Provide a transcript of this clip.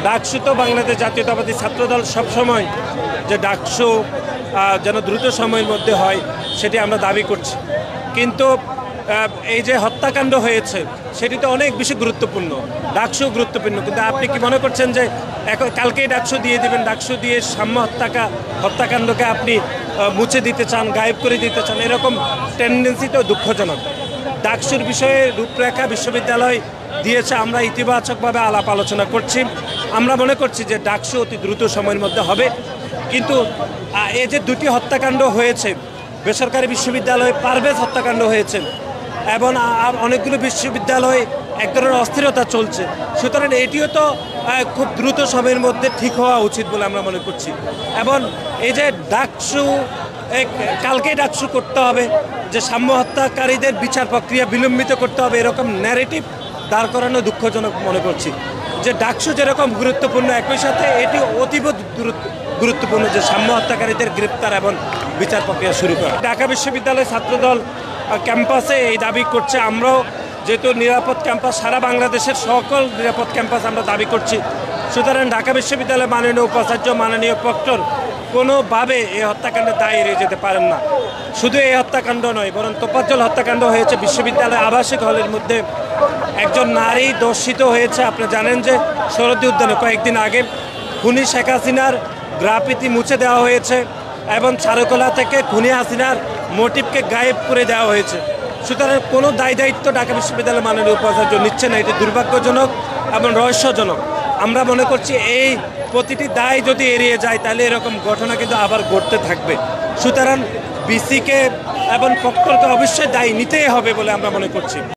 ডাকসু তো বাংলাদেশ জাতীয়তাবাদী ছাত্রদল সবসময় যে ডাকসু যেন দ্রুত সময়ের মধ্যে হয় সেটি আমরা দাবি করছি, কিন্তু এই যে হত্যাকাণ্ড হয়েছে সেটি তো অনেক বেশি গুরুত্বপূর্ণ, ডাকসু গুরুত্বপূর্ণ, কিন্তু আপনি কি মনে করছেন যে এখন কালকেই ডাকসু দিয়ে দিবেন, ডাকসু দিয়ে সাম্য হত্যাকাণ্ডকে আপনি মুছে দিতে চান, গায়েব করে দিতে চান? এরকম টেন্ডেন্সি তো দুঃখজনক। ডাকসুর বিষয়ে রূপরেখা বিশ্ববিদ্যালয় দিয়েছে, আমরা ইতিবাচকভাবে আলাপ আলোচনা করছি। আমরা মনে করছি যে ডাকসু অতি দ্রুত সময়ের মধ্যে হবে, কিন্তু এই যে দুটি হত্যাকাণ্ড হয়েছে, বেসরকারি বিশ্ববিদ্যালয়ে পারভেজ হত্যাকাণ্ড হয়েছে এবং অনেকগুলো বিশ্ববিদ্যালয়ে এক ধরনের অস্থিরতা চলছে, সুতরাং এটিও তো খুব দ্রুত সময়ের মধ্যে ঠিক হওয়া উচিত বলে আমরা মনে করছি। এবং এই যে ডাকসু কালকেই ডাকসু করতে হবে, যে সাম্য হত্যাকারীদের বিচার প্রক্রিয়া বিলম্বিত করতে হবে, এরকম ন্যারেটিভ দাঁড় করানো দুঃখজনক মনে করছি। যে ডাকসু যেরকম গুরুত্বপূর্ণ, একই সাথে এটি অতীব গুরুত্বপূর্ণ যে সাম্য হত্যাকারীদের গ্রেপ্তার এবং বিচার প্রক্রিয়া শুরু করা। ঢাকা বিশ্ববিদ্যালয় ছাত্রদল ক্যাম্পাসে এই দাবি করছে, আমরাও যেহেতু নিরাপদ ক্যাম্পাস, সারা বাংলাদেশের সকল নিরাপদ ক্যাম্পাস আমরা দাবি করছি, সুতরাং ঢাকা বিশ্ববিদ্যালয়ের মাননীয় উপাচার্য, মাননীয় প্রক্টর কোনোভাবে এই হত্যাকাণ্ডের দায় এড়িয়ে যেতে পারেন না। শুধু এই হত্যাকাণ্ড নয়, বরং তোফাজ্জল হত্যাকাণ্ড হয়েছে বিশ্ববিদ্যালয় আবাসিক হলের মধ্যে, একজন নারী দর্শিত হয়েছে। আপনি জানেন যে শরৎী উদ্যানে কয়েকদিন আগে খুনি শেখ হাসিনার গ্রাফিতি মুছে দেওয়া হয়েছে এবং চারুকলা থেকে খুনি হাসিনার মোটিভকে গায়েব করে দেওয়া হয়েছে। সুতরাং কোনো দায়িত্ব ঢাকা বিশ্ববিদ্যালয়ের মাননীয় উপাচার্য নিচ্ছে না, এটি দুর্ভাগ্যজনক এবং রহস্যজনক। আমরা মনে করছি এই প্রতিটি দায় যদি এড়িয়ে যায় তাহলে এরকম ঘটনা কিন্তু আবার ঘটতে থাকবে। সুতরাং বিসিকে এবং প্রক্টরকে অবশ্যই দায়ী নিতেই হবে বলে আমরা মনে করছি।